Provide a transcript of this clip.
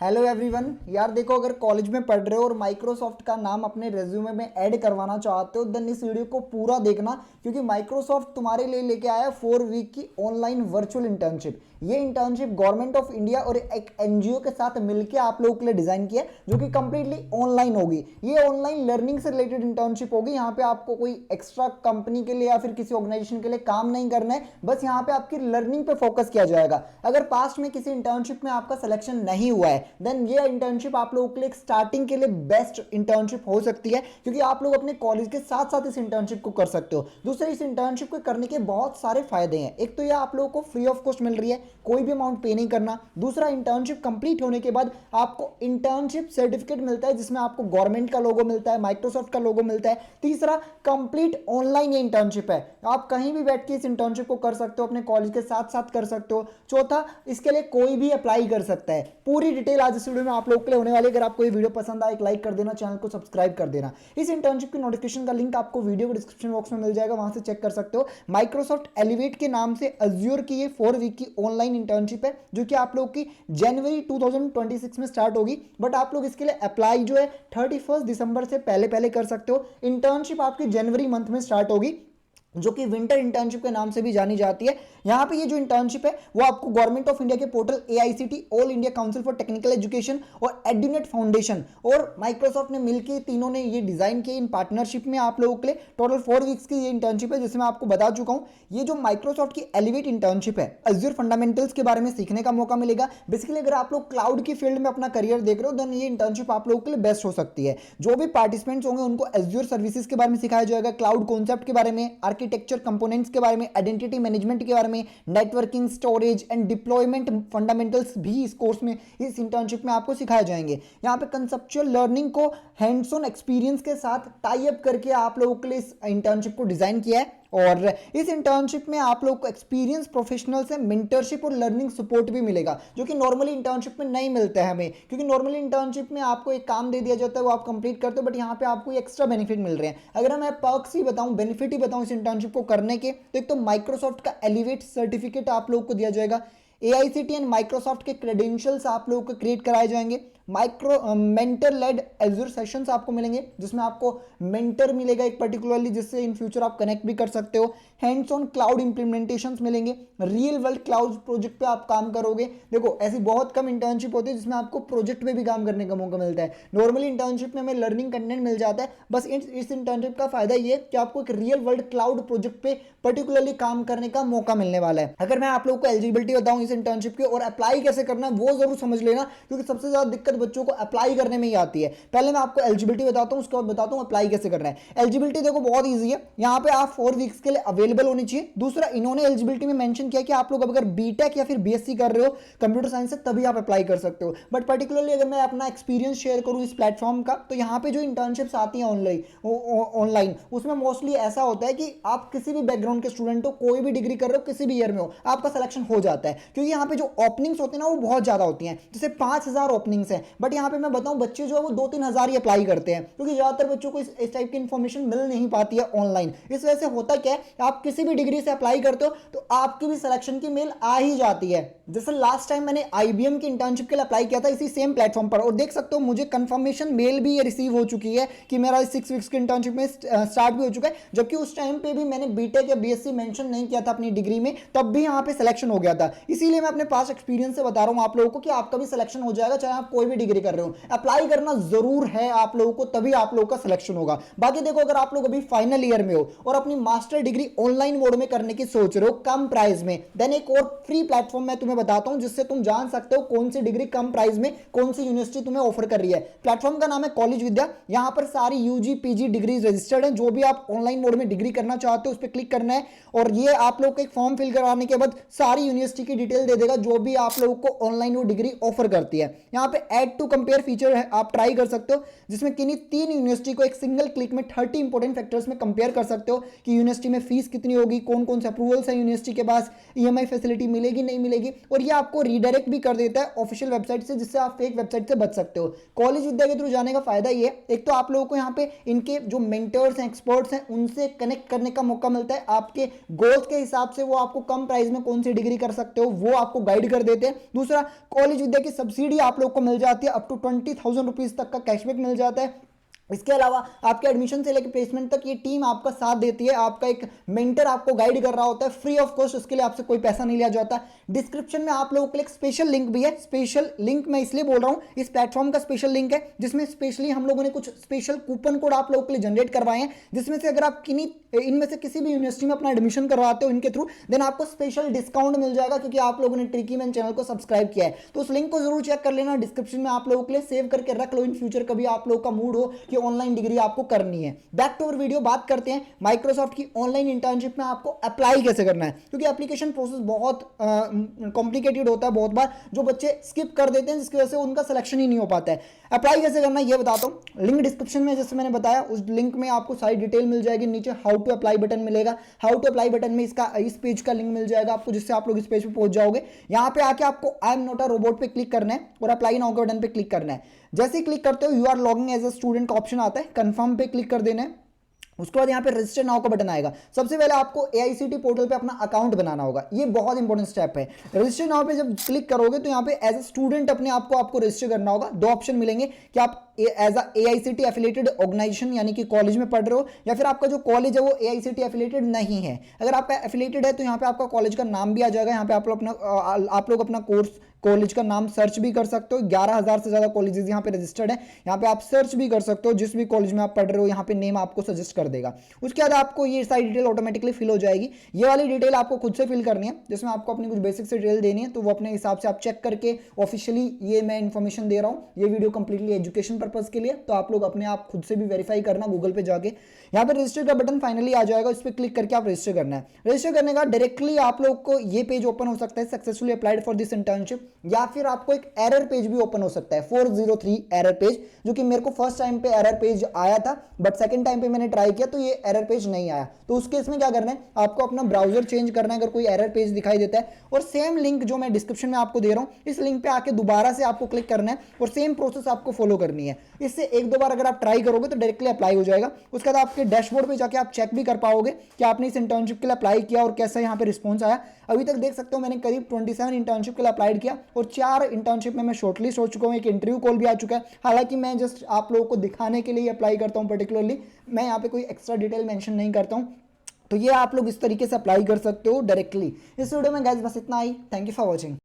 Hello everyone. यार देखो, अगर कॉलेज में पढ़ रहे हो और माइक्रोसॉफ्ट का नाम अपने रेज्यूमे में ऐड करवाना चाहते हो देन इस वीडियो को पूरा देखना, क्योंकि माइक्रोसॉफ्ट तुम्हारे लिए लेके आया है 4 वीक की ऑनलाइन वर्चुअल इंटर्नशिप। ये इंटर्नशिप गवर्नमेंट ऑफ इंडिया और एक एनजीओ के साथ मिलकर आप लोगों के लिए डिजाइन किया है, जो कि कंप्लीटली ऑनलाइन होगी। ये ऑनलाइन लर्निंग से रिलेटेड इंटर्नशिप होगी। यहाँ पे आपको कोई एक्स्ट्रा कंपनी के लिए या फिर किसी ऑर्गेनाइजेशन के लिए काम नहीं करना है, बस यहाँ पे आपकी लर्निंग पे फोकस किया जाएगा। अगर पास्ट में किसी इंटर्नशिप में आपका सिलेक्शन नहीं हुआ है देन ये इंटर्नशिप आप लोगों के लिए स्टार्टिंग के लिए बेस्ट इंटर्नशिप हो सकती है, क्योंकि आप लोग अपने कॉलेज के साथ साथ इस इंटर्नशिप को कर सकते हो। दूसरे, इस इंटर्नशिप को करने के बहुत सारे फायदे हैं। एक तो ये आप लोगों को फ्री ऑफ कॉस्ट मिल रही है, कोई भी अमाउंट पे नहीं करना। दूसरा, इंटर्नशिप कंप्लीट होने के बाद आपको इंटर्नशिप सर्टिफिकेट मिलता है, जिसमें आपको गवर्नमेंट का लोगो मिलता है, माइक्रोसॉफ्ट का लोगो मिलता है। तीसरा, कंप्लीट ऑनलाइन ये इंटर्नशिप है, आप कहीं भी बैठ के इस इंटर्नशिप को कर सकते हो, अपने कॉलेज के साथ साथ कर सकते हो। चौथा, इसके लिए कोई भी अप्लाई कर सकता है। पूरी डिटेल आज इस वीडियो में आप लोगों के लिए होने वाली है। अगर आपको ये वीडियो पसंद आए, एक लाइक कर देना, चैनल को सब्सक्राइब कर देना। इस इंटर्नशिप की नोटिफिकेशन का लिंक आपको वीडियो के डिस्क्रिप्शन बॉक्स में मिल जाएगा, वहां से चेक कर सकते हो। माइक्रोसॉफ्ट एलिवेट के नाम से अज्योर की ये 4 वीक की ऑनलाइन इंटर्नशिप है, जो कि आप लोग की जनवरी 2026 में स्टार्ट होगी। बट आप लोग इसके लिए अप्लाई जो है 31 दिसंबर से पहले पहले कर सकते हो। इंटर्नशिप आपकी जनवरी मंथ में स्टार्ट होगी, जो कि विंटर इंटर्नशिप के नाम से भी जानी जाती है। यहाँ पे ये जो इंटर्नशिप है वो आपको गवर्नमेंट ऑफ इंडिया के portal AICT, all India council for technical education और एड्यूनेट फाउंडेशन और माइक्रोसॉफ्ट ने मिलकर तीनों ने ये डिजाइन किए। इन पार्टनरशिप में आप लोगों के लिए टोटल 4 वीक्स की ये इंटर्नशिप है, जिसमें आपको बता चुका हूँ। ये जो माइक्रोसॉफ्ट की एलिवेट इंटर्नशिप है, अज्योर फंडामेंटल्स के बारे में सीखने का मौका मिलेगा। बेसिकली अगर आप लोग क्लाउड की फील्ड में अपना करियर देख रहे हो देन ये इंटर्नशिप आप लोगों के लिए बेस्ट हो सकती है। जो भी पार्टिसिपेंट्स होंगे उनको अज्योर सर्विसेज के बारे में सिखाया जाएगा, क्लाउड कॉन्सेप्ट के बारे में, आर्किटेक्चर कंपोनेंट्स के बारे में, आइडेंटिटी मैनेजमेंट के बारे में, networking, storage and deployment fundamentals भी इस कोर्स में, इस इंटर्नशिप में आपको सिखाए जाएंगे। यहाँ पे कंसेप्चुअल लर्निंग को हैंड्स ऑन एक्सपीरियंस के साथ टाई अप करके आप लोगों के लिए इस इंटर्नशिप को डिजाइन किया है। और इस इंटर्नशिप में आप लोग को एक्सपीरियंस प्रोफेशनल से मेंटरशिप और लर्निंग सपोर्ट भी मिलेगा, जो कि नॉर्मली इंटर्नशिप में नहीं मिलता है हमें। क्योंकि नॉर्मली इंटर्नशिप में आपको एक काम दे दिया जाता है, वो आप कंप्लीट करते हो, बट यहाँ पे आपको एक्स्ट्रा बेनिफिट मिल रहे हैं। अगर मैं पर्क्स ही बताऊं, बेनिफिट ही बताऊं इस इंटर्नशिप को करने के, तो एक तो माइक्रोसॉफ्ट का एलिवेट सर्टिफिकेट आप लोग को दिया जाएगा। एआईसीटी एंड माइक्रोसॉफ्ट के क्रेडेंशियल्स आप लोगों को क्रिएट कराए जाएंगे। Micro mentor led Azure sessions आपको मिलेंगे, जिसमें आपको मेंटर मिलेगा एक पर्टिकुलरली, जिससे इन फ्यूचर आप कनेक्ट भी कर सकते हो। हैंड्स ऑन क्लाउड इंप्लीमेंटेशंस मिलेंगे, रियल वर्ल्ड क्लाउड प्रोजेक्ट पे आप काम करोगे। देखो, ऐसी बहुत कम इंटर्नशिप होती है जिसमें आपको प्रोजेक्ट पे भी काम करने का मौका मिलता है। नॉर्मली इंटर्नशिप में हमें लर्निंग कंटेंट मिल जाता है, बस इस इंटर्नशिप का फायदा ये कि आपको एक रियल वर्ल्ड क्लाउड प्रोजेक्ट पे पर्टिकुलरली काम करने का मौका मिलने वाला है। अगर मैं आप लोगों को एलिजिबिलिटी बताऊं इस इंटर्नशिप की और अप्लाई कैसे करना है वो जरूर समझ लेना, क्योंकि सबसे ज्यादा दिक्कत बच्चों को अप्लाई करने में ही आती है। पहले मैं आपको एलिजिबिलिटी बताता हूं, उसके बाद बताता हूं अप्लाई कैसे करना है। एलिजिबिलिटी देखो बहुत ईजी है, यहाँ पे आप 4 वीक्स के लिए अवेलेबल होनी चाहिए। दूसरा, इन्होंने एलिजिबिलिटी में मेंशन किया कि आप लोग अगर बीटेक या फिर बीएससी कर रहे हो कंप्यूटर साइंस से, तभी आप अप्लाई कर सकते हो। बट पर्टिकुलरली अगर मैं अपना एक्सपीरियंस शेयर करूं इस प्लेटफॉर्म का, तो यहाँ पे जो इंटर्नशिप्स आती हैं ऑनलाइन, उसमें मोस्टली ऐसा होता है कि आप किसी भी बैकग्राउंड के स्टूडेंट हो, कोई भी डिग्री कर रहे हो, किसी भी ईयर में हो, आपका सिलेक्शन हो जाता है। क्योंकि यहाँ पे जो ओपनिंग्स होती है ना वो बहुत ज्यादा होती हैं, जैसे 5000 ओपनिंग्स हैं। बट यहाँ पे मैं बताऊं, बच्चे जो है वो 2-3 हजार ही अप्लाई करते हैं, क्योंकि ज्यादातर बच्चों को इस टाइप की इंफॉर्मेशन मिल नहीं पाती है ऑनलाइन। इस वजह से होता क्या है, आप किसी भी डिग्री से अप्लाई करते हो तो आपकी भी सिलेक्शन की मेल आ ही जाती है। जैसे लास्ट टाइम मैंने आईबीएम की इंटर्नशिप के लिए अप्लाई किया था इसी सेम प्लेटफॉर्म पर, और देख सकते हो मुझे कंफर्मेशन मेल भी ये रिसीव हो चुकी है कि मेरा 6 वीक्स की इंटर्नशिप में स्टार्ट भी हो चुका है। जबकि उस टाइम पे भी मैंने बीटेक या बीएससी मेंशन नहीं किया था अपनी डिग्री में, तब भी यहाँ पे सिलेक्शन हो गया था। इसीलिए मैं अपने पास एक्सपीरियंस से बता रहा हूँ आप लोगों को कि आपका भी सिलेक्शन हो जाएगा, चाहे आप कोई भी डिग्री कर रहे हो। अप्लाई करना जरूर है आप लोगों को, तभी आप लोगों का सिलेक्शन होगा। बाकी देखो, अगर आप लोग अभी फाइनल ईयर में हो और अपनी मास्टर डिग्री ऑनलाइन मोड में करने की सोच रहे हो कम प्राइस में, देन एक और फ्री प्लेटफॉर्म मैं तुम्हें बताता हूं, जिससे तुम जान सकते हो कौन सी डिग्री कम प्राइस में कौन सी यूनिवर्सिटी तुम्हें ऑफर कर रही है। प्लेटफॉर्म का नाम है कॉलेज विद्या। यहां पर सारी यूजी पीजी डिग्रीज रजिस्टर्ड है। जो भी आप ऑनलाइन मोड में डिग्री करना चाहते हो उस पर क्लिक करना है, और ये आप लोग को एक फॉर्म फिल कराने के बाद सारी यूनिवर्सिटी की डिटेल दे देगा, जो भी आप लोगों को ऑनलाइन वो डिग्री ऑफर करती है। यहाँ पे ऐड टू कंपेयर फीचर है, आप ट्राई कर सकते हो, जिसमें किन्हीं 3 यूनिवर्सिटी को एक सिंगल क्लिक में 30 इंपॉर्टेंट फैक्टर्स में कंपेयर कर सकते हो कि यूनिवर्सिटी में फीस कितनी होगी, कौन कौन से अप्रूवल्स है यूनिवर्सिटी के पास, ईएमआई फैसिलिटी मिलेगी नहीं मिलेगी, और ये आपको रीडायरेक्ट भी कर देता है ऑफिशियल वेबसाइट से, जिससे आप फेक वेबसाइट से बच सकते हो। कॉलेज विद्या के थ्रू जाने का फायदा ये, एक तो आप लोगों को यहाँ पे इनके जो मेंटर्स हैं, एक्सपर्ट्स हैं, उनसे कनेक्ट करने का मौका मिलता है। आपके गोल्स के हिसाब से वो आपको कम प्राइस में कौन सी डिग्री कर सकते हो वो आपको गाइड कर देते हैं। दूसरा, कॉलेज विद्या की सब्सिडी आप लोग को मिल जाती जाती है, अप टू 20,000 रुपीज़ तक का कैशबैक मिल जाता है। इसके अलावा आपके एडमिशन से लेकर प्लेसमेंट तक ये टीम आपका साथ देती है, आपका एक मेंटर आपको गाइड कर रहा होता है फ्री ऑफ कॉस्ट, उसके लिए आपसे कोई पैसा नहीं लिया जाता। डिस्क्रिप्शन में आप लोगों के लिए एक स्पेशल लिंक भी है, स्पेशल लिंक मैं इसलिए बोल रहा हूँ, इस प्लेटफॉर्म का स्पेशल लिंक है जिसमें स्पेशली हम लोगों ने कुछ स्पेशल कूपन कोड आप लोगों के लिए जनरेट करवाए हैं, जिसमें से अगर आप इनमें से किसी भी यूनिवर्सिटी में अपना एडमिशन करवाते हो इनके थ्रू, देन आपको स्पेशल डिस्काउंट मिल जाएगा क्योंकि आप लोगों ने ट्रिकी मैन चैनल को सब्सक्राइब किया है। तो उस लिंक को जरूर चेक कर लेना, डिस्क्रिप्शन में आप लोगों के लिए सेव करके रख लो, इन फ्यूचर कभी आप लोगों का मूड हो कि ऑनलाइन डिग्री आपको करनी है। बैक टू अवर वीडियो, बात करते हैं माइक्रोसॉफ्ट की ऑनलाइन इंटर्नशिप में आपको अप्लाई कैसे करना है, क्योंकि एप्लीकेशन प्रोसेस बहुत कॉम्प्लिकेटेड होता है, बहुत बार जो बच्चे स्किप कर देते हैं जिसकी वजह से उनका सिलेक्शन ही नहीं हो पाता है। अप्लाई कैसे करना है ये बताता हूँ, लिंक डिस्क्रिप्शन में जैसे मैंने बताया उस लिंक में आपको सारी डिटेल मिल जाएगी, नीचे हाउ टू अप्लाई बटन मिलेगा, हाउ टू अप्लाई बटन में इस पेज का लिंक मिल जाएगा आपको, जिससे आप लोग इस पेज पे पहुंच जाओगे। यहाँ पे आके आपको I am not a robot पे क्लिक करना है और अप्लाई नाउ के बटन पे क्लिक करना है। जैसे ही क्लिक करते हो you are logging as a student का ऑप्शन आता है, कंफर्म पे क्लिक कर देना है। उसके बाद यहाँ पे रजिस्टर नाउ का बटन आएगा। सबसे पहले आपको एआईसीटी पोर्टल पे अपना अकाउंट बनाना होगा, ये बहुत इंपॉर्टेंट स्टेप है। रजिस्टर नाउ पे जब क्लिक करोगे तो यहाँ पे एज अ स्टूडेंट अपने आपको रजिस्टर करना होगा। दो ऑप्शन मिलेंगे कि आप as a AICTE affiliated organisation यानी कि कॉलेज में पढ़ रहे हो, या फिर आपका जो कॉलेज है वो एआईसीटी एफिलेटेड नहीं है। अगर आपका एफिलेटेड है तो यहाँ पे आपका कॉलेज का नाम भी आ जाएगा, यहाँ पे आप लोग अपना कोर्स कॉलेज का नाम सर्च भी कर सकते हो। 11,000 से ज़्यादा कॉलेजेस यहाँ पे रजिस्टर्ड है, यहाँ पे आप सर्च भी कर सकते हो, जिस भी कॉलेज में आप पढ़ रहे हो यहाँ पे नेम आपको सजेस्ट कर देगा। उसके बाद आपको ये सारी डिटेल ऑटोमेटिकली फिल हो जाएगी। ये वाली डिटेल आपको खुद से फिल करनी है, जिसमें आपको अपनी कुछ बेसिक से डिटेल देनी है, तो वो अपने हिसाब से आप चेक करके ऑफिशियली ये मैं इन्फॉर्मेशन दे रहा हूँ, ये वीडियो कंप्लीटली एजुकेशन पर्पज के लिए, तो आप लोग अपने आप खुद से भी वेरीफाई करना गूगल पे जाके। यहाँ पे रजिस्टर का बटन फाइनली आ जाएगा, इस पर क्लिक करके आप रजिस्टर करना है। रजिस्टर करने का डायरेक्टली आप लोग को ये पेज ओपन हो सकता है, successfully applied for this internship, या फिर आपको एक एरर पेज भी ओपन हो सकता है, 403 एरर पेज, जो कि मेरे को फर्स्ट टाइम पे एरर पेज आया था, बट सेकंड टाइम पे मैंने ट्राई किया तो ये एरर पेज नहीं आया। तो उस केस में क्या करना है, आपको अपना ब्राउजर चेंज करना है अगर कोई एरर पेज दिखाई देता है, और सेम लिंक जो मैं डिस्क्रिप्शन में आपको दे रहा हूँ इस लिंक पे आके दोबारा से आपको क्लिक करना है और सेम प्रोसेस आपको फॉलो करनी है। इससे एक दो बार अगर आप ट्राई करोगे तो डायरेक्टली अप्लाई हो जाएगा। उसके बाद आपके डैशबोर्ड पे जाके आप चेक भी कर पाओगे कि आपने इस इंटर्नशिप के लिए अप्लाई किया और कैसा यहाँ पे रिस्पॉन्स आया। अभी तक देख सकते हो मैंने करीब 27 इंटर्नशिप के लिए अप्लाइड किया और 4 इंटर्नशिप में मैं शॉर्टलिस्ट हो चुका हूँ, एक इंटरव्यू कॉल भी आ चुका है। हालांकि मैं जस्ट आप लोगों को दिखाने के लिए अप्लाई करता हूँ, पर्टिकुलरली मैं यहाँ पे कोई एक्स्ट्रा डिटेल मेंशन नहीं करता हूँ। तो ये आप लोग इस तरीके से अप्लाई कर सकते हो डायरेक्टली। इस वीडियो में गाइस बस इतना ही, थैंक यू फॉर वॉचिंग।